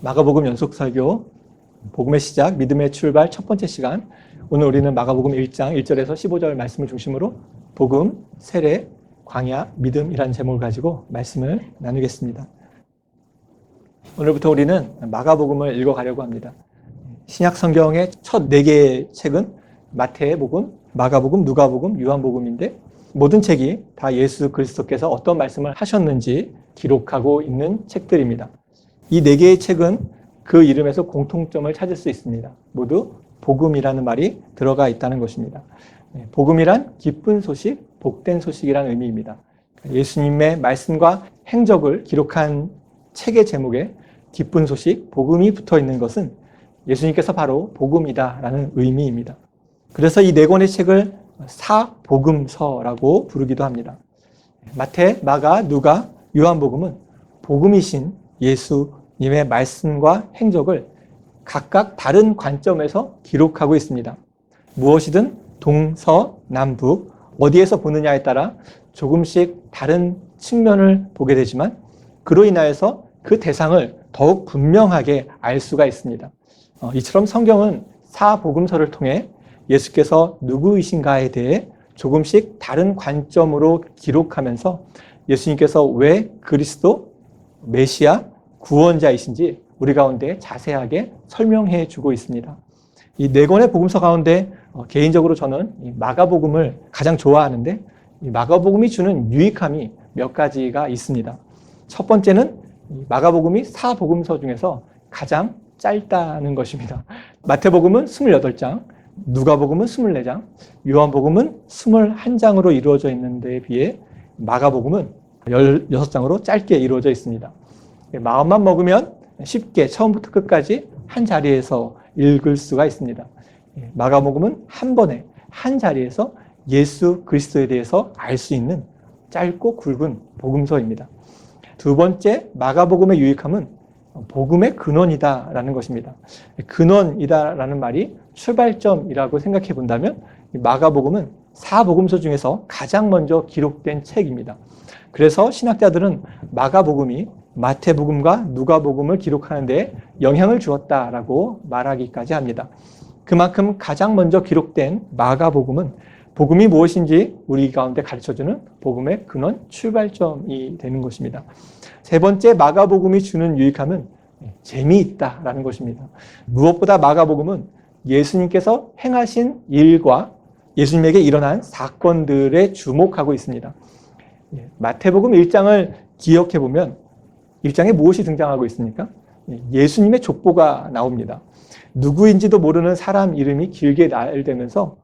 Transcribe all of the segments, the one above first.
마가복음 연속 설교, 복음의 시작, 믿음의 출발 첫 번째 시간. 오늘 우리는 마가복음 1장 1절에서 15절 말씀을 중심으로 복음, 세례, 광야, 믿음이라는 제목을 가지고 말씀을 나누겠습니다. 오늘부터 우리는 마가복음을 읽어가려고 합니다. 신약 성경의 첫 4개의 책은 마태복음, 마가복음, 누가복음, 요한복음인데 모든 책이 다 예수 그리스도께서 어떤 말씀을 하셨는지 기록하고 있는 책들입니다. 이 4개의 책은 그 이름에서 공통점을 찾을 수 있습니다. 모두 복음이라는 말이 들어가 있다는 것입니다. 복음이란 기쁜 소식, 복된 소식이라는 의미입니다. 예수님의 말씀과 행적을 기록한 책의 제목에 기쁜 소식, 복음이 붙어 있는 것은 예수님께서 바로 복음이다라는 의미입니다. 그래서 이 4권의 책을 사복음서라고 부르기도 합니다. 마태, 마가, 누가, 요한복음은 복음이신 예수님의 말씀과 행적을 각각 다른 관점에서 기록하고 있습니다. 무엇이든 동서, 남북, 어디에서 보느냐에 따라 조금씩 다른 측면을 보게 되지만 그로 인하여서 그 대상을 더욱 분명하게 알 수가 있습니다. 이처럼 성경은 사복음서를 통해 예수께서 누구이신가에 대해 조금씩 다른 관점으로 기록하면서 예수님께서 왜 그리스도, 메시아, 구원자이신지 우리 가운데 자세하게 설명해 주고 있습니다. 이 4권의 복음서 가운데 개인적으로 저는 이 마가복음을 가장 좋아하는데 이 마가복음이 주는 유익함이 몇 가지가 있습니다. 첫 번째는 마가복음이 사복음서 중에서 가장 짧다는 것입니다. 마태복음은 28장, 누가복음은 24장, 요한복음은 21장으로 이루어져 있는 데에 비해 마가복음은 16장으로 짧게 이루어져 있습니다. 마음만 먹으면 쉽게 처음부터 끝까지 한 자리에서 읽을 수가 있습니다. 마가복음은 한 번에 한 자리에서 예수 그리스도에 대해서 알 수 있는 짧고 굵은 복음서입니다. 두 번째 마가복음의 유익함은 복음의 근원이다라는 것입니다. 근원이다라는 말이 출발점이라고 생각해 본다면 마가복음은 사복음서 중에서 가장 먼저 기록된 책입니다. 그래서 신학자들은 마가복음이 마태복음과 누가복음을 기록하는 데 영향을 주었다라고 말하기까지 합니다. 그만큼 가장 먼저 기록된 마가복음은 복음이 무엇인지 우리 가운데 가르쳐주는 복음의 근원, 출발점이 되는 것입니다. 세 번째 마가복음이 주는 유익함은 재미있다라는 것입니다. 무엇보다 마가복음은 예수님께서 행하신 일과 예수님에게 일어난 사건들에 주목하고 있습니다. 마태복음 1장을 기억해 보면 1장에 무엇이 등장하고 있습니까? 예수님의 족보가 나옵니다. 누구인지도 모르는 사람 이름이 길게 나열되면서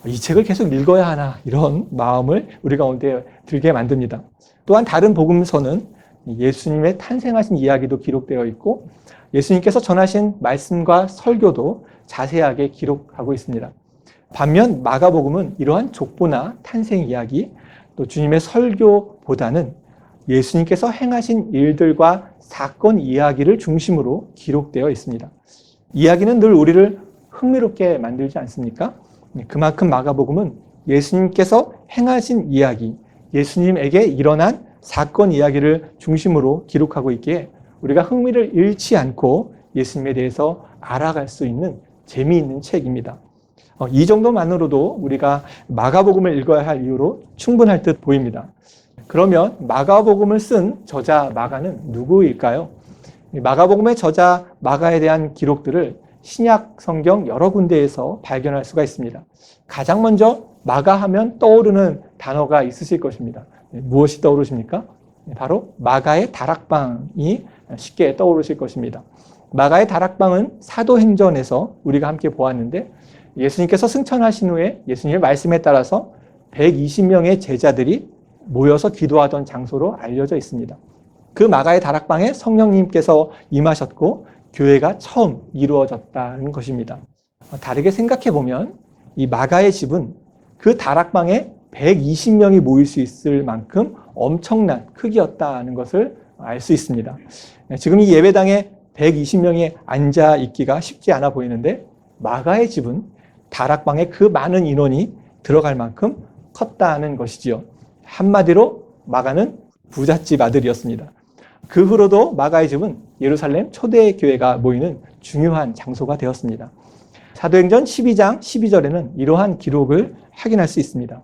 이 책을 계속 읽어야 하나 이런 마음을 우리 가운데 들게 만듭니다. 또한 다른 복음서는 예수님의 탄생하신 이야기도 기록되어 있고 예수님께서 전하신 말씀과 설교도 자세하게 기록하고 있습니다. 반면 마가복음은 이러한 족보나 탄생 이야기 또 주님의 설교보다는 예수님께서 행하신 일들과 사건 이야기를 중심으로 기록되어 있습니다. 이야기는 늘 우리를 흥미롭게 만들지 않습니까? 그만큼 마가복음은 예수님께서 행하신 이야기, 예수님에게 일어난 사건 이야기를 중심으로 기록하고 있기에 우리가 흥미를 잃지 않고 예수님에 대해서 알아갈 수 있는 재미있는 책입니다. 이 정도만으로도 우리가 마가복음을 읽어야 할 이유로 충분할 듯 보입니다. 그러면 마가복음을 쓴 저자 마가는 누구일까요? 마가복음의 저자 마가에 대한 기록들을 신약 성경 여러 군데에서 발견할 수가 있습니다. 가장 먼저 마가 하면 떠오르는 단어가 있으실 것입니다. 무엇이 떠오르십니까? 바로 마가의 다락방이 쉽게 떠오르실 것입니다. 마가의 다락방은 사도행전에서 우리가 함께 보았는데 예수님께서 승천하신 후에 예수님의 말씀에 따라서 120명의 제자들이 모여서 기도하던 장소로 알려져 있습니다. 그 마가의 다락방에 성령님께서 임하셨고 교회가 처음 이루어졌다는 것입니다. 다르게 생각해 보면 이 마가의 집은 그 다락방에 120명이 모일 수 있을 만큼 엄청난 크기였다는 것을 알 수 있습니다. 지금 이 예배당에 120명이 앉아 있기가 쉽지 않아 보이는데 마가의 집은 다락방에 그 많은 인원이 들어갈 만큼 컸다는 것이지요. 한마디로 마가는 부잣집 아들이었습니다. 그 후로도 마가의 집은 예루살렘 초대교회가 모이는 중요한 장소가 되었습니다. 사도행전 12장 12절에는 이러한 기록을 확인할 수 있습니다.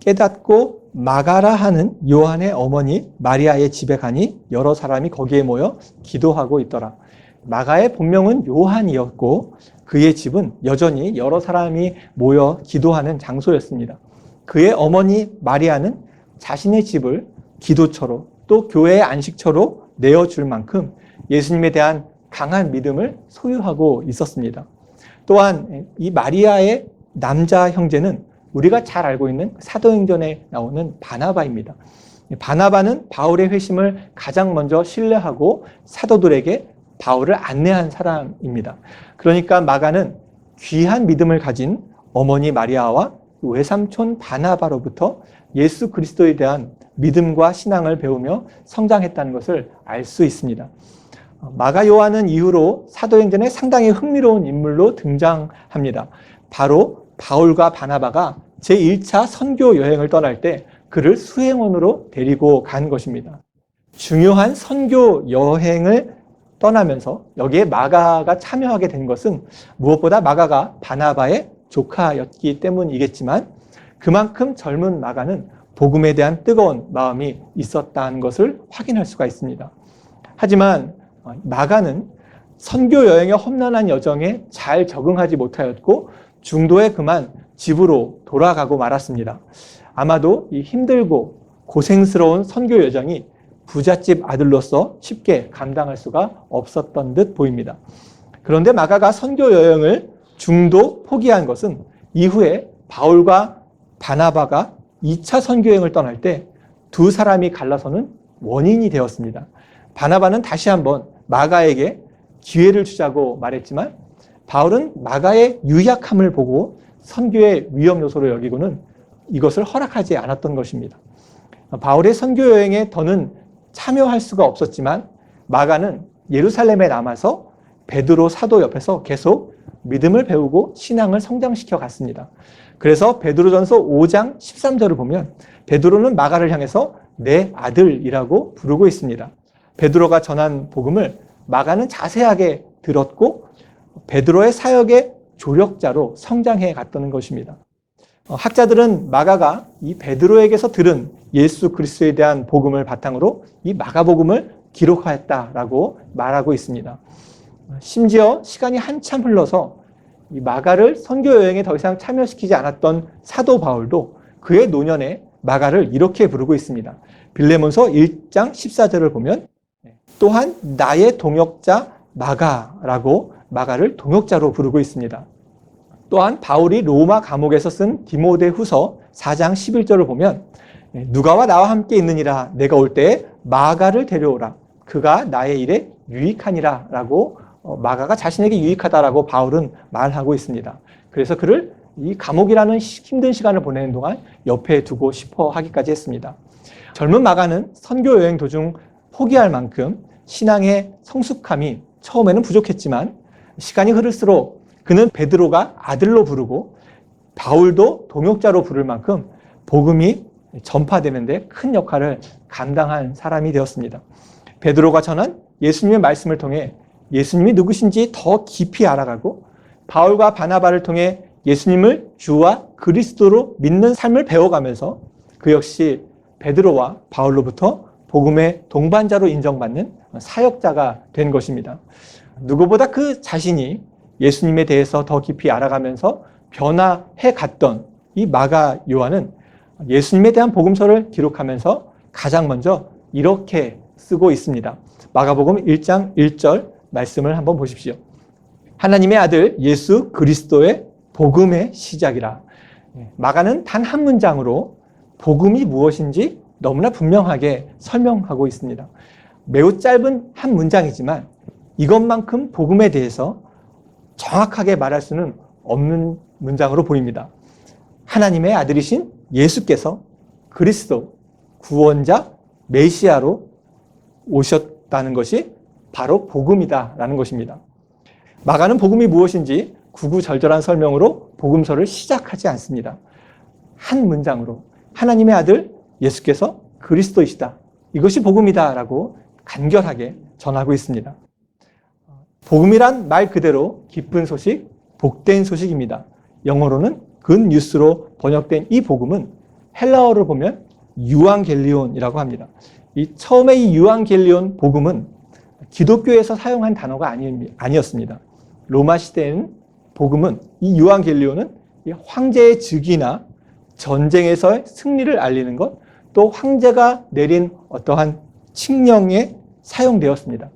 깨닫고 마가라 하는 요한의 어머니 마리아의 집에 가니 여러 사람이 거기에 모여 기도하고 있더라. 마가의 본명은 요한이었고 그의 집은 여전히 여러 사람이 모여 기도하는 장소였습니다. 그의 어머니 마리아는 자신의 집을 기도처로 또 교회의 안식처로 내어줄 만큼 예수님에 대한 강한 믿음을 소유하고 있었습니다. 또한 이 마리아의 남자 형제는 우리가 잘 알고 있는 사도행전에 나오는 바나바입니다. 바나바는 바울의 회심을 가장 먼저 신뢰하고 사도들에게 바울을 안내한 사람입니다. 그러니까 마가는 귀한 믿음을 가진 어머니 마리아와 외삼촌 바나바로부터 예수 그리스도에 대한 믿음과 신앙을 배우며 성장했다는 것을 알 수 있습니다. 마가 요한은 이후로 사도행전에 상당히 흥미로운 인물로 등장합니다. 바로 바울과 바나바가 제1차 선교 여행을 떠날 때 그를 수행원으로 데리고 간 것입니다. 중요한 선교 여행을 떠나면서 여기에 마가가 참여하게 된 것은 무엇보다 마가가 바나바의 조카였기 때문이겠지만 그만큼 젊은 마가는 복음에 대한 뜨거운 마음이 있었다는 것을 확인할 수가 있습니다. 하지만 마가는 선교 여행의 험난한 여정에 잘 적응하지 못하였고 중도에 그만 집으로 돌아가고 말았습니다. 아마도 이 힘들고 고생스러운 선교 여정이 부잣집 아들로서 쉽게 감당할 수가 없었던 듯 보입니다. 그런데 마가가 선교 여행을 중도 포기한 것은 이후에 바울과 바나바가 2차 선교 여행을 떠날 때 두 사람이 갈라서는 원인이 되었습니다. 바나바는 다시 한번 마가에게 기회를 주자고 말했지만 바울은 마가의 유약함을 보고 선교의 위험 요소로 여기고는 이것을 허락하지 않았던 것입니다. 바울의 선교 여행에 더는 참여할 수가 없었지만 마가는 예루살렘에 남아서 베드로 사도 옆에서 계속 믿음을 배우고 신앙을 성장시켜 갔습니다. 그래서 베드로전서 5장 13절을 보면 베드로는 마가를 향해서 내 아들이라고 부르고 있습니다. 베드로가 전한 복음을 마가는 자세하게 들었고 베드로의 사역의 조력자로 성장해 갔다는 것입니다. 학자들은 마가가 이 베드로에게서 들은 예수 그리스도에 대한 복음을 바탕으로 이 마가복음을 기록하였다라고 말하고 있습니다. 심지어 시간이 한참 흘러서 이 마가를 선교 여행에 더 이상 참여시키지 않았던 사도 바울도 그의 노년에 마가를 이렇게 부르고 있습니다. 빌레몬서 1장 14절을 보면 또한 나의 동역자 마가라고 마가를 동역자로 부르고 있습니다. 또한 바울이 로마 감옥에서 쓴 디모데후서 4장 11절을 보면 누가와 나와 함께 있느니라 내가 올 때에 마가를 데려오라 그가 나의 일에 유익하니라 라고 마가가 자신에게 유익하다라고 바울은 말하고 있습니다. 그래서 그를 이 감옥이라는 힘든 시간을 보내는 동안 옆에 두고 싶어 하기까지 했습니다. 젊은 마가는 선교 여행 도중 포기할 만큼 신앙의 성숙함이 처음에는 부족했지만 시간이 흐를수록 그는 베드로가 아들로 부르고 바울도 동역자로 부를 만큼 복음이 전파되는 데 큰 역할을 감당한 사람이 되었습니다. 베드로가 전한 예수님의 말씀을 통해 예수님이 누구신지 더 깊이 알아가고 바울과 바나바를 통해 예수님을 주와 그리스도로 믿는 삶을 배워가면서 그 역시 베드로와 바울로부터 복음의 동반자로 인정받는 사역자가 된 것입니다. 누구보다 그 자신이 예수님에 대해서 더 깊이 알아가면서 변화해 갔던 이 마가 요한은 예수님에 대한 복음서를 기록하면서 가장 먼저 이렇게 쓰고 있습니다. 마가복음 1장 1절 말씀을 한번 보십시오. 하나님의 아들 예수 그리스도의 복음의 시작이라. 마가는 단 한 문장으로 복음이 무엇인지 너무나 분명하게 설명하고 있습니다. 매우 짧은 한 문장이지만 이것만큼 복음에 대해서 정확하게 말할 수는 없는 문장으로 보입니다. 하나님의 아들이신 예수께서 그리스도, 구원자, 메시아로 오셨다는 것이 바로 복음이다라는 것입니다. 마가는 복음이 무엇인지 구구절절한 설명으로 복음서를 시작하지 않습니다. 한 문장으로 하나님의 아들 예수께서 그리스도이시다. 이것이 복음이다라고 간결하게 전하고 있습니다. 복음이란 말 그대로 기쁜 소식, 복된 소식입니다. 영어로는 good news로 번역된 이 복음은 헬라어로 보면 유앙겔리온이라고 합니다. 처음에 이 유앙겔리온 복음은 기독교에서 사용한 단어가 아니었습니다. 로마 시대에는 복음은 이 유앙겔리온은 황제의 즉위나 전쟁에서의 승리를 알리는 것, 또 황제가 내린 어떠한 칙령에 사용되었습니다.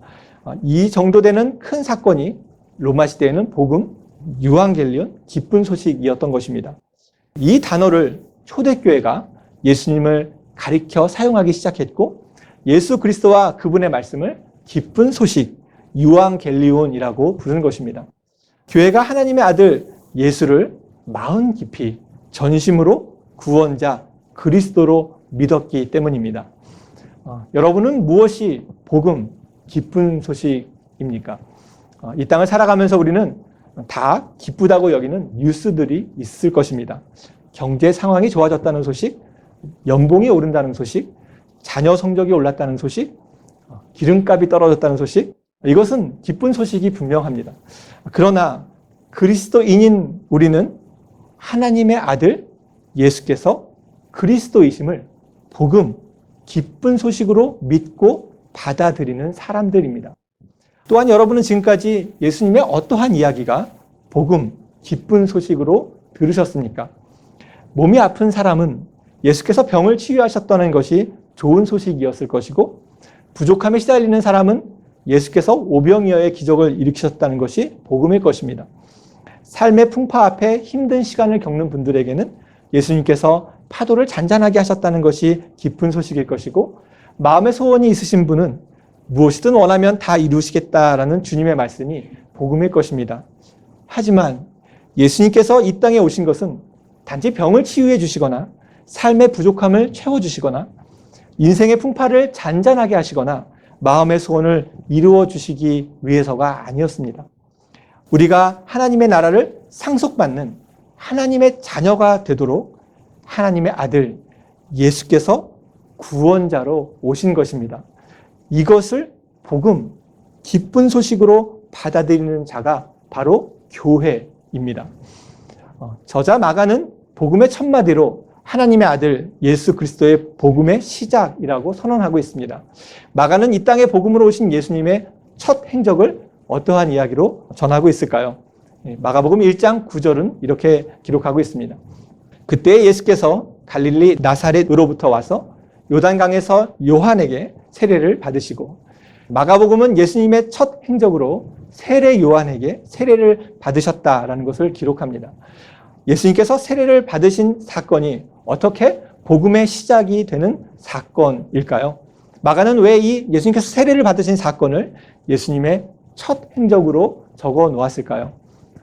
이 정도 되는 큰 사건이 로마 시대에는 복음, 유앙겔리온, 기쁜 소식이었던 것입니다. 이 단어를 초대교회가 예수님을 가리켜 사용하기 시작했고 예수 그리스도와 그분의 말씀을 기쁜 소식, 유앙겔리온이라고 부르는 것입니다. 교회가 하나님의 아들 예수를 마음 깊이 전심으로 구원자 그리스도로 믿었기 때문입니다. 여러분은 무엇이 복음, 기쁜 소식입니까? 이 땅을 살아가면서 우리는 다 기쁘다고 여기는 뉴스들이 있을 것입니다. 경제 상황이 좋아졌다는 소식, 연봉이 오른다는 소식, 자녀 성적이 올랐다는 소식, 기름값이 떨어졌다는 소식, 이것은 기쁜 소식이 분명합니다. 그러나 그리스도인인 우리는 하나님의 아들 예수께서 그리스도이심을 복음, 기쁜 소식으로 믿고 받아들이는 사람들입니다. 또한 여러분은 지금까지 예수님의 어떠한 이야기가 복음, 기쁜 소식으로 들으셨습니까? 몸이 아픈 사람은 예수께서 병을 치유하셨다는 것이 좋은 소식이었을 것이고, 부족함에 시달리는 사람은 예수께서 오병이어의 기적을 일으키셨다는 것이 복음일 것입니다. 삶의 풍파 앞에 힘든 시간을 겪는 분들에게는 예수님께서 파도를 잔잔하게 하셨다는 것이 기쁜 소식일 것이고, 마음의 소원이 있으신 분은 무엇이든 원하면 다 이루시겠다라는 주님의 말씀이 복음일 것입니다. 하지만 예수님께서 이 땅에 오신 것은 단지 병을 치유해 주시거나 삶의 부족함을 채워주시거나 인생의 풍파를 잔잔하게 하시거나 마음의 소원을 이루어 주시기 위해서가 아니었습니다. 우리가 하나님의 나라를 상속받는 하나님의 자녀가 되도록 하나님의 아들 예수께서 구원자로 오신 것입니다. 이것을 복음, 기쁜 소식으로 받아들이는 자가 바로 교회입니다. 저자 마가는 복음의 첫마디로 하나님의 아들 예수 그리스도의 복음의 시작이라고 선언하고 있습니다. 마가는 이 땅에 복음으로 오신 예수님의 첫 행적을 어떠한 이야기로 전하고 있을까요? 마가복음 1장 9절은 이렇게 기록하고 있습니다. 그때 예수께서 갈릴리 나사렛으로부터 와서 요단강에서 요한에게 세례를 받으시고, 마가복음은 예수님의 첫 행적으로 세례 요한에게 세례를 받으셨다라는 것을 기록합니다. 예수님께서 세례를 받으신 사건이 어떻게 복음의 시작이 되는 사건일까요? 마가는 왜 이 예수님께서 세례를 받으신 사건을 예수님의 첫 행적으로 적어 놓았을까요?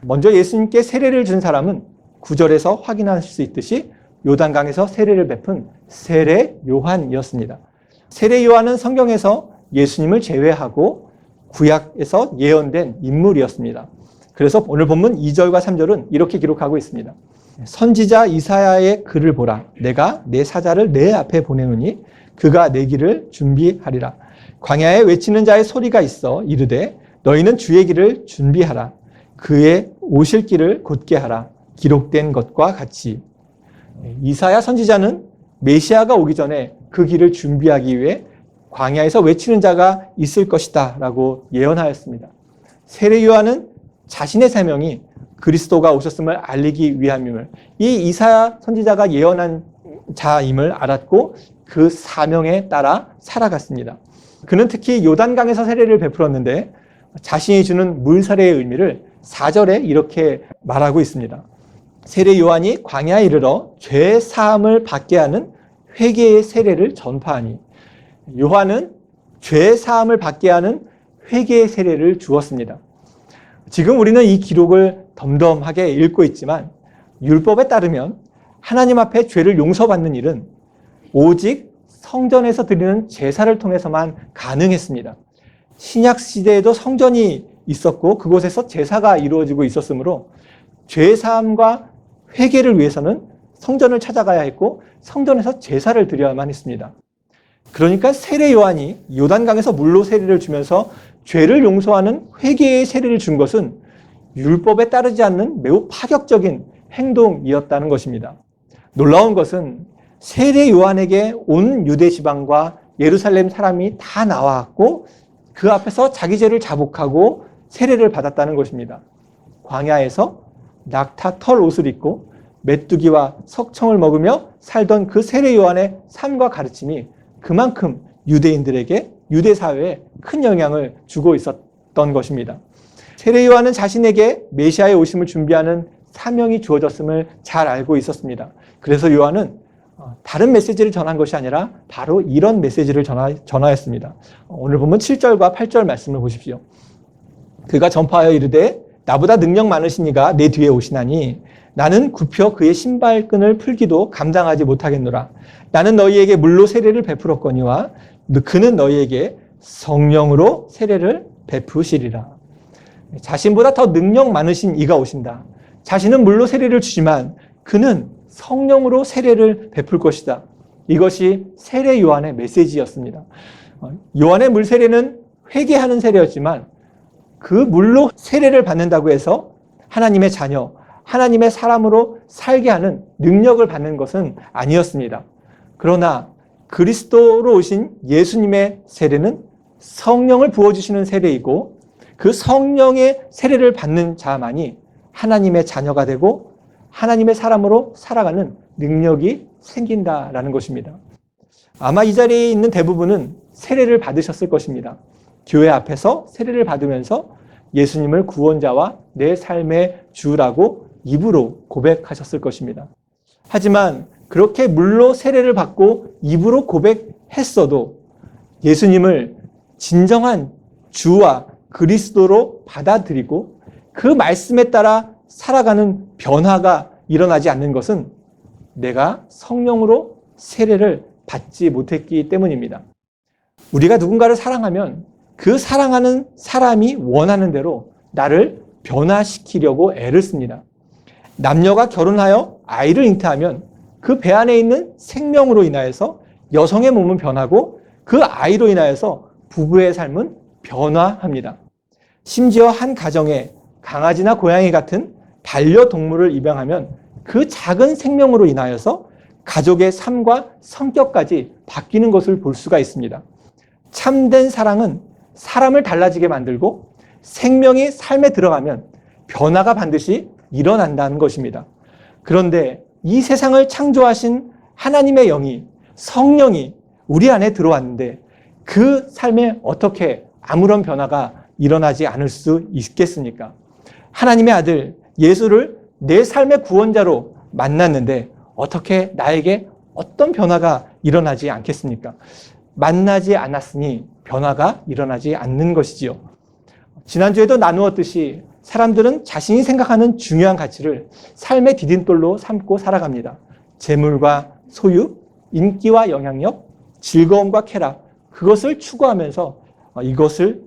먼저 예수님께 세례를 준 사람은 9절에서 확인할 수 있듯이 요단강에서 세례를 베푼 세례 요한이었습니다. 세례 요한은 성경에서 예수님을 제외하고 구약에서 예언된 인물이었습니다. 그래서 오늘 본문 2절과 3절은 이렇게 기록하고 있습니다. 선지자 이사야의 글을 보라. 내가 내 사자를 내 앞에 보내노니 그가 내 길을 준비하리라. 광야에 외치는 자의 소리가 있어 이르되 너희는 주의 길을 준비하라. 그의 오실 길을 곧게 하라. 기록된 것과 같이. 이사야 선지자는 메시아가 오기 전에 그 길을 준비하기 위해 광야에서 외치는 자가 있을 것이다 라고 예언하였습니다. 세례 요한은 자신의 사명이 그리스도가 오셨음을 알리기 위함임을, 이 이사야 선지자가 예언한 자임을 알았고 그 사명에 따라 살아갔습니다. 그는 특히 요단강에서 세례를 베풀었는데 자신이 주는 물세례의 의미를 4절에 이렇게 말하고 있습니다. 세례 요한이 광야에 이르러 죄 사함을 받게 하는 회개의 세례를 전파하니. 요한은 죄 사함을 받게 하는 회개의 세례를 주었습니다. 지금 우리는 이 기록을 덤덤하게 읽고 있지만 율법에 따르면 하나님 앞에 죄를 용서받는 일은 오직 성전에서 드리는 제사를 통해서만 가능했습니다. 신약 시대에도 성전이 있었고 그곳에서 제사가 이루어지고 있었으므로 죄 사함과 회개를 위해서는 성전을 찾아가야 했고 성전에서 제사를 드려야만 했습니다. 그러니까 세례 요한이 요단강에서 물로 세례를 주면서 죄를 용서하는 회개의 세례를 준 것은 율법에 따르지 않는 매우 파격적인 행동이었다는 것입니다. 놀라운 것은 세례 요한에게 온 유대 지방과 예루살렘 사람이 다 나왔고 그 앞에서 자기 죄를 자복하고 세례를 받았다는 것입니다. 광야에서 낙타 털 옷을 입고 메뚜기와 석청을 먹으며 살던 그 세례 요한의 삶과 가르침이 그만큼 유대인들에게 유대 사회에 큰 영향을 주고 있었던 것입니다. 세례 요한은 자신에게 메시아의 오심을 준비하는 사명이 주어졌음을 잘 알고 있었습니다. 그래서 요한은 다른 메시지를 전한 것이 아니라 바로 이런 메시지를 전하였습니다. 오늘 보면 7절과 8절 말씀을 보십시오. 그가 전파하여 이르되 나보다 능력 많으신 이가 내 뒤에 오시나니 나는 굽혀 그의 신발끈을 풀기도 감당하지 못하겠노라. 나는 너희에게 물로 세례를 베풀었거니와 그는 너희에게 성령으로 세례를 베푸시리라. 자신보다 더 능력 많으신 이가 오신다. 자신은 물로 세례를 주지만 그는 성령으로 세례를 베풀 것이다. 이것이 세례 요한의 메시지였습니다. 요한의 물 세례는 회개하는 세례였지만 그 물로 세례를 받는다고 해서 하나님의 자녀, 하나님의 사람으로 살게 하는 능력을 받는 것은 아니었습니다. 그러나 그리스도로 오신 예수님의 세례는 성령을 부어주시는 세례이고 그 성령의 세례를 받는 자만이 하나님의 자녀가 되고 하나님의 사람으로 살아가는 능력이 생긴다라는 것입니다. 아마 이 자리에 있는 대부분은 세례를 받으셨을 것입니다. 교회 앞에서 세례를 받으면서 예수님을 구원자와 내 삶의 주라고 입으로 고백하셨을 것입니다. 하지만 그렇게 물로 세례를 받고 입으로 고백했어도 예수님을 진정한 주와 그리스도로 받아들이고 그 말씀에 따라 살아가는 변화가 일어나지 않는 것은 내가 성령으로 세례를 받지 못했기 때문입니다. 우리가 누군가를 사랑하면 그 사랑하는 사람이 원하는 대로 나를 변화시키려고 애를 씁니다. 남녀가 결혼하여 아이를 잉태하면 그 배 안에 있는 생명으로 인하여서 여성의 몸은 변하고 그 아이로 인하여서 부부의 삶은 변화합니다. 심지어 한 가정에 강아지나 고양이 같은 반려동물을 입양하면 그 작은 생명으로 인하여서 가족의 삶과 성격까지 바뀌는 것을 볼 수가 있습니다. 참된 사랑은 사람을 달라지게 만들고 생명이 삶에 들어가면 변화가 반드시 일어난다는 것입니다. 그런데 이 세상을 창조하신 하나님의 영이, 성령이 우리 안에 들어왔는데 그 삶에 어떻게 아무런 변화가 일어나지 않을 수 있겠습니까? 하나님의 아들 예수를 내 삶의 구원자로 만났는데 어떻게 나에게 어떤 변화가 일어나지 않겠습니까? 만나지 않았으니 변화가 일어나지 않는 것이지요. 지난주에도 나누었듯이 사람들은 자신이 생각하는 중요한 가치를 삶의 디딤돌로 삼고 살아갑니다. 재물과 소유, 인기와 영향력, 즐거움과 쾌락, 그것을 추구하면서 이것을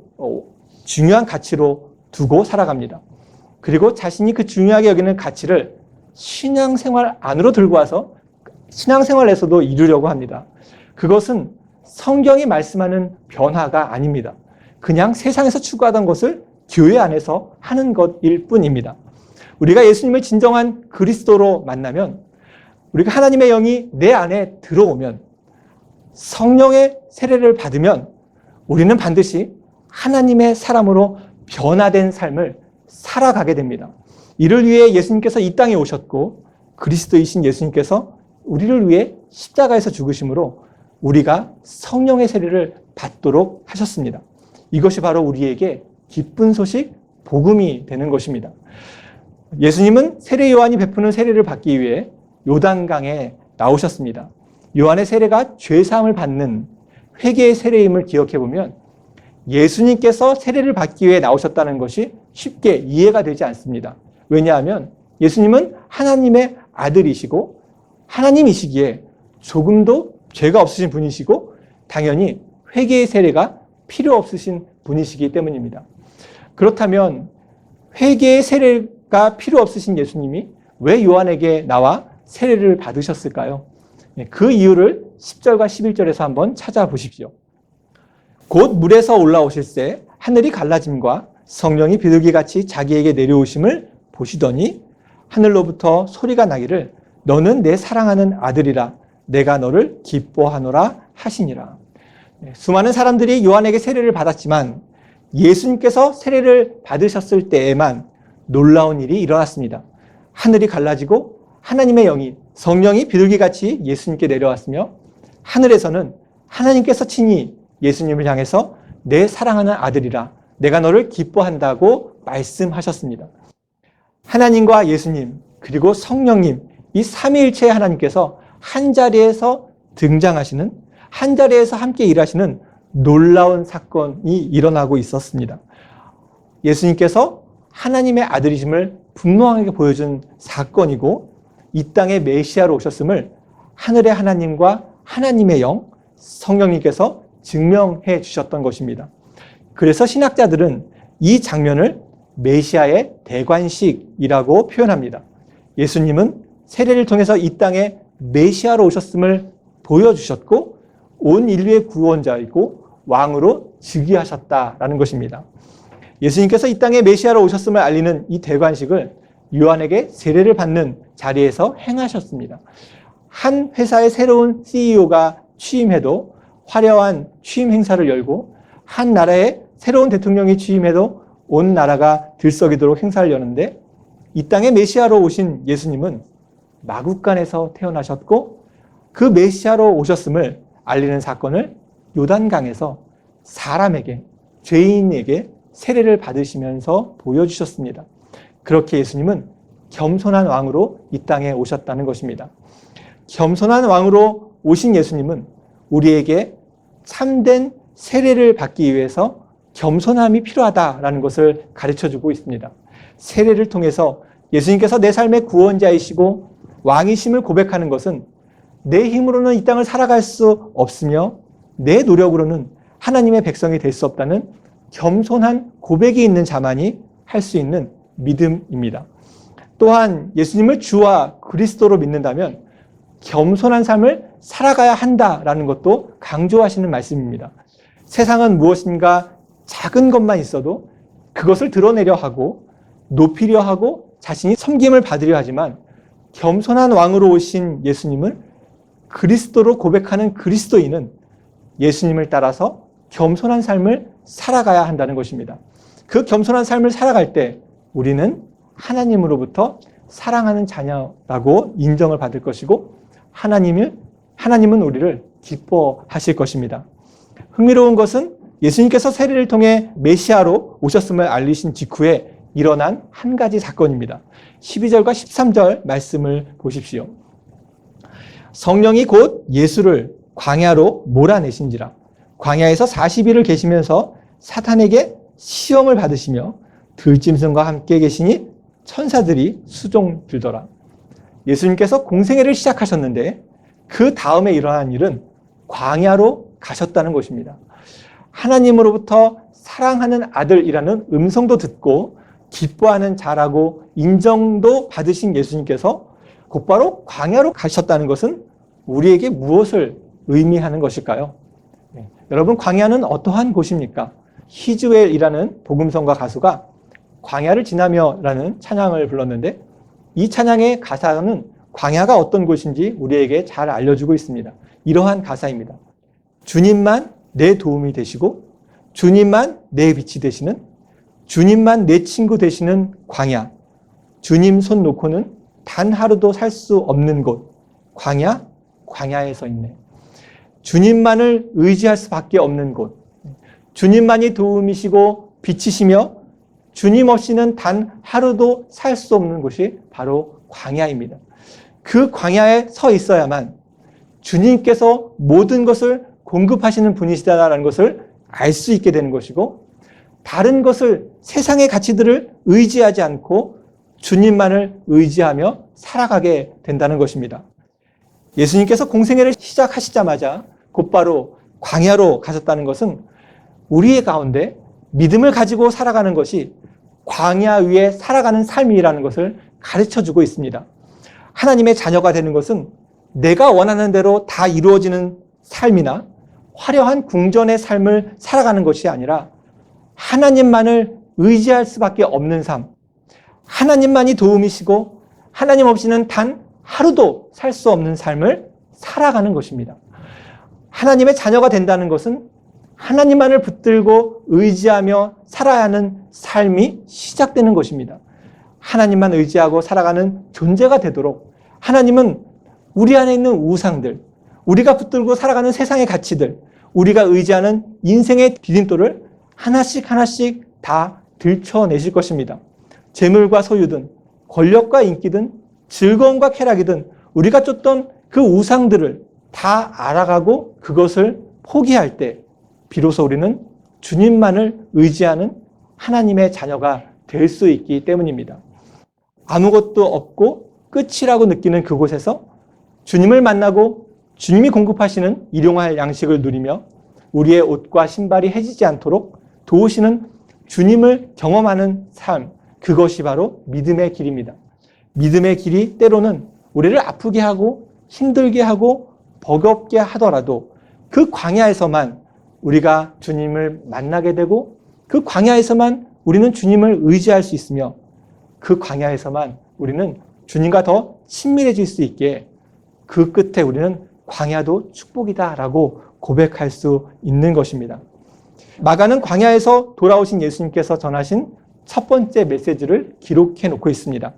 중요한 가치로 두고 살아갑니다. 그리고 자신이 그 중요하게 여기는 가치를 신앙생활 안으로 들고 와서 신앙생활에서도 이루려고 합니다. 그것은 성경이 말씀하는 변화가 아닙니다. 그냥 세상에서 추구하던 것을 교회 안에서 하는 것일 뿐입니다. 우리가 예수님을 진정한 그리스도로 만나면, 우리가 하나님의 영이 내 안에 들어오면, 성령의 세례를 받으면 우리는 반드시 하나님의 사람으로 변화된 삶을 살아가게 됩니다. 이를 위해 예수님께서 이 땅에 오셨고 그리스도이신 예수님께서 우리를 위해 십자가에서 죽으심으로 우리가 성령의 세례를 받도록 하셨습니다. 이것이 바로 우리에게 기쁜 소식, 복음이 되는 것입니다. 예수님은 세례 요한이 베푸는 세례를 받기 위해 요단강에 나오셨습니다. 요한의 세례가 죄사함을 받는 회개의 세례임을 기억해 보면 예수님께서 세례를 받기 위해 나오셨다는 것이 쉽게 이해가 되지 않습니다. 왜냐하면 예수님은 하나님의 아들이시고 하나님이시기에 조금도 죄가 없으신 분이시고 당연히 회개의 세례가 필요 없으신 분이시기 때문입니다. 그렇다면 회개의 세례가 필요 없으신 예수님이 왜 요한에게 나와 세례를 받으셨을까요? 그 이유를 10절과 11절에서 한번 찾아보십시오. 곧 물에서 올라오실새 하늘이 갈라짐과 성령이 비둘기같이 자기에게 내려오심을 보시더니 하늘로부터 소리가 나기를 너는 내 사랑하는 아들이라 내가 너를 기뻐하노라 하시니라. 수많은 사람들이 요한에게 세례를 받았지만 예수님께서 세례를 받으셨을 때에만 놀라운 일이 일어났습니다. 하늘이 갈라지고 하나님의 영이 성령이 비둘기같이 예수님께 내려왔으며 하늘에서는 하나님께서 친히 예수님을 향해서 내 사랑하는 아들이라 내가 너를 기뻐한다고 말씀하셨습니다. 하나님과 예수님 그리고 성령님 이 삼위일체의 하나님께서 한자리에서 등장하시는 한자리에서 함께 일하시는 놀라운 사건이 일어나고 있었습니다. 예수님께서 하나님의 아들이심을 분명하게 보여준 사건이고 이 땅에 메시아로 오셨음을 하늘의 하나님과 하나님의 영, 성령님께서 증명해 주셨던 것입니다. 그래서 신학자들은 이 장면을 메시아의 대관식이라고 표현합니다. 예수님은 세례를 통해서 이 땅에 메시아로 오셨음을 보여주셨고 온 인류의 구원자이고 왕으로 즉위하셨다라는 것입니다. 예수님께서 이 땅에 메시아로 오셨음을 알리는 이 대관식을 요한에게 세례를 받는 자리에서 행하셨습니다. 한 회사의 새로운 CEO가 취임해도 화려한 취임 행사를 열고 한 나라의 새로운 대통령이 취임해도 온 나라가 들썩이도록 행사를 여는데 이 땅에 메시아로 오신 예수님은 마국간에서 태어나셨고 그 메시아로 오셨음을 알리는 사건을 요단강에서 사람에게 죄인에게 세례를 받으시면서 보여주셨습니다. 그렇게 예수님은 겸손한 왕으로 이 땅에 오셨다는 것입니다. 겸손한 왕으로 오신 예수님은 우리에게 참된 세례를 받기 위해서 겸손함이 필요하다라는 것을 가르쳐주고 있습니다. 세례를 통해서 예수님께서 내 삶의 구원자이시고 왕이심을 고백하는 것은 내 힘으로는 이 땅을 살아갈 수 없으며 내 노력으로는 하나님의 백성이 될 수 없다는 겸손한 고백이 있는 자만이 할 수 있는 믿음입니다. 또한 예수님을 주와 그리스도로 믿는다면 겸손한 삶을 살아가야 한다라는 것도 강조하시는 말씀입니다. 세상은 무엇인가 작은 것만 있어도 그것을 드러내려 하고 높이려 하고 자신이 섬김을 받으려 하지만 겸손한 왕으로 오신 예수님은 그리스도로 고백하는 그리스도인은 예수님을 따라서 겸손한 삶을 살아가야 한다는 것입니다. 그 겸손한 삶을 살아갈 때 우리는 하나님으로부터 사랑하는 자녀라고 인정을 받을 것이고 하나님은 우리를 기뻐하실 것입니다. 흥미로운 것은 예수님께서 세례를 통해 메시아로 오셨음을 알리신 직후에 일어난 한 가지 사건입니다. 12절과 13절 말씀을 보십시오. 성령이 곧 예수를 광야로 몰아내신지라 광야에서 40일을 계시면서 사탄에게 시험을 받으시며 들짐승과 함께 계시니 천사들이 수종 들더라. 예수님께서 공생애를 시작하셨는데 그 다음에 일어난 일은 광야로 가셨다는 것입니다. 하나님으로부터 사랑하는 아들이라는 음성도 듣고 기뻐하는 자라고 인정도 받으신 예수님께서 곧바로 광야로 가셨다는 것은 우리에게 무엇을 의미하는 것일까요? 여러분, 광야는 어떠한 곳입니까? 히즈웰이라는 복음성가 가수가 광야를 지나며라는 찬양을 불렀는데 이 찬양의 가사는 광야가 어떤 곳인지 우리에게 잘 알려주고 있습니다. 이러한 가사입니다. 주님만 내 도움이 되시고 주님만 내 빛이 되시는 주님만 내 친구 되시는 광야, 주님 손 놓고는 단 하루도 살 수 없는 곳, 광야에 서 있네. 주님만을 의지할 수밖에 없는 곳, 주님만이 도움이시고 빛이시며 주님 없이는 단 하루도 살 수 없는 곳이 바로 광야입니다. 그 광야에 서 있어야만 주님께서 모든 것을 공급하시는 분이시다라는 것을 알 수 있게 되는 것이고 다른 것을 세상의 가치들을 의지하지 않고 주님만을 의지하며 살아가게 된다는 것입니다. 예수님께서 공생애를 시작하시자마자 곧바로 광야로 가셨다는 것은 우리의 가운데 믿음을 가지고 살아가는 것이 광야 위에 살아가는 삶이라는 것을 가르쳐주고 있습니다. 하나님의 자녀가 되는 것은 내가 원하는 대로 다 이루어지는 삶이나 화려한 궁전의 삶을 살아가는 것이 아니라 하나님만을 의지할 수밖에 없는 삶, 하나님만이 도움이시고 하나님 없이는 단 하루도 살 수 없는 삶을 살아가는 것입니다. 하나님의 자녀가 된다는 것은 하나님만을 붙들고 의지하며 살아야 하는 삶이 시작되는 것입니다. 하나님만 의지하고 살아가는 존재가 되도록 하나님은 우리 안에 있는 우상들, 우리가 붙들고 살아가는 세상의 가치들, 우리가 의지하는 인생의 디딤돌을 하나씩 하나씩 다 들춰내실 것입니다. 재물과 소유든 권력과 인기든 즐거움과 쾌락이든 우리가 쫓던 그 우상들을 다 알아가고 그것을 포기할 때 비로소 우리는 주님만을 의지하는 하나님의 자녀가 될 수 있기 때문입니다. 아무것도 없고 끝이라고 느끼는 그곳에서 주님을 만나고 주님이 공급하시는 일용할 양식을 누리며 우리의 옷과 신발이 해지지 않도록 도우시는 주님을 경험하는 삶, 그것이 바로 믿음의 길입니다. 믿음의 길이 때로는 우리를 아프게 하고 힘들게 하고 버겁게 하더라도 그 광야에서만 우리가 주님을 만나게 되고 그 광야에서만 우리는 주님을 의지할 수 있으며 그 광야에서만 우리는 주님과 더 친밀해질 수 있게 그 끝에 우리는 광야도 축복이다라고 고백할 수 있는 것입니다. 마가는 광야에서 돌아오신 예수님께서 전하신 첫 번째 메시지를 기록해 놓고 있습니다.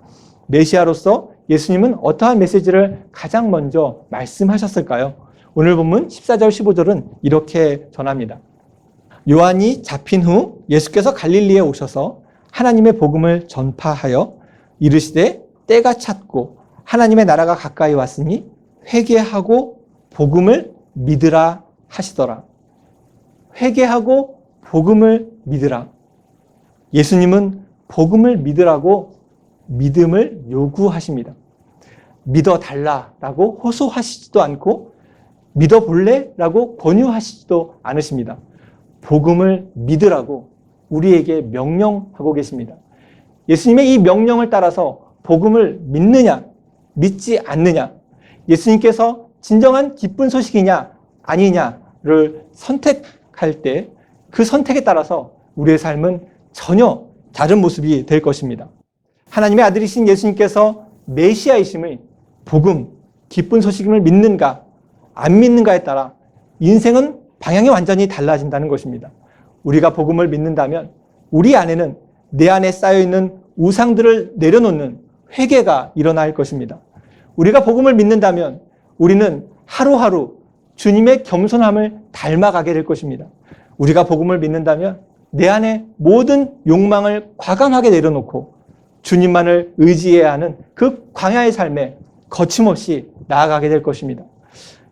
메시아로서 예수님은 어떠한 메시지를 가장 먼저 말씀하셨을까요? 오늘 본문 14절 15절은 이렇게 전합니다. 요한이 잡힌 후 예수께서 갈릴리에 오셔서 하나님의 복음을 전파하여 이르시되 때가 찼고 하나님의 나라가 가까이 왔으니 회개하고 복음을 믿으라 하시더라. 회개하고 복음을 믿으라. 예수님은 복음을 믿으라고 믿음을 요구하십니다. 믿어달라라고 호소하시지도 않고 믿어볼래라고 권유하시지도 않으십니다. 복음을 믿으라고 우리에게 명령하고 계십니다. 예수님의 이 명령을 따라서 복음을 믿느냐, 믿지 않느냐, 예수님께서 진정한 기쁜 소식이냐, 아니냐를 선택할 때 그 선택에 따라서 우리의 삶은 전혀 다른 모습이 될 것입니다. 하나님의 아들이신 예수님께서 메시아이심을 복음, 기쁜 소식임을 믿는가, 안 믿는가에 따라 인생은 방향이 완전히 달라진다는 것입니다. 우리가 복음을 믿는다면 우리 안에는 내 안에 쌓여있는 우상들을 내려놓는 회개가 일어날 것입니다. 우리가 복음을 믿는다면 우리는 하루하루 주님의 겸손함을 닮아가게 될 것입니다. 우리가 복음을 믿는다면 내 안에 모든 욕망을 과감하게 내려놓고 주님만을 의지해야 하는 그 광야의 삶에 거침없이 나아가게 될 것입니다.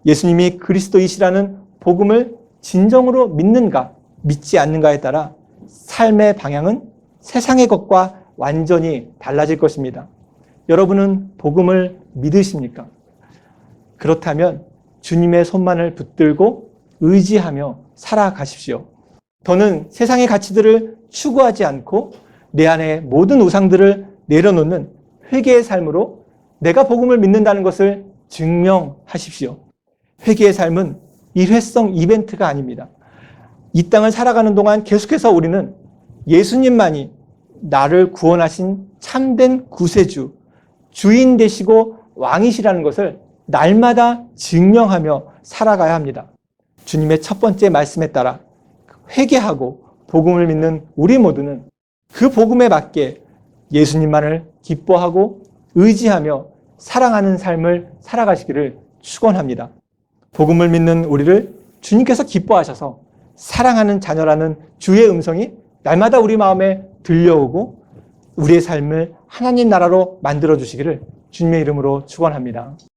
예수님이 그리스도이시라는 복음을 진정으로 믿는가, 믿지 않는가에 따라 삶의 방향은 세상의 것과 완전히 달라질 것입니다. 여러분은 복음을 믿으십니까? 그렇다면 주님의 손만을 붙들고 의지하며 살아가십시오. 더는 세상의 가치들을 추구하지 않고 내 안에 모든 우상들을 내려놓는 회개의 삶으로 내가 복음을 믿는다는 것을 증명하십시오. 회개의 삶은 일회성 이벤트가 아닙니다. 이 땅을 살아가는 동안 계속해서 우리는 예수님만이 나를 구원하신 참된 구세주, 주인 되시고 왕이시라는 것을 날마다 증명하며 살아가야 합니다. 주님의 첫 번째 말씀에 따라 회개하고 복음을 믿는 우리 모두는 그 복음에 맞게 예수님만을 기뻐하고 의지하며 사랑하는 삶을 살아가시기를 축원합니다. 복음을 믿는 우리를 주님께서 기뻐하셔서 사랑하는 자녀라는 주의 음성이 날마다 우리 마음에 들려오고 우리의 삶을 하나님 나라로 만들어 주시기를 주님의 이름으로 축원합니다.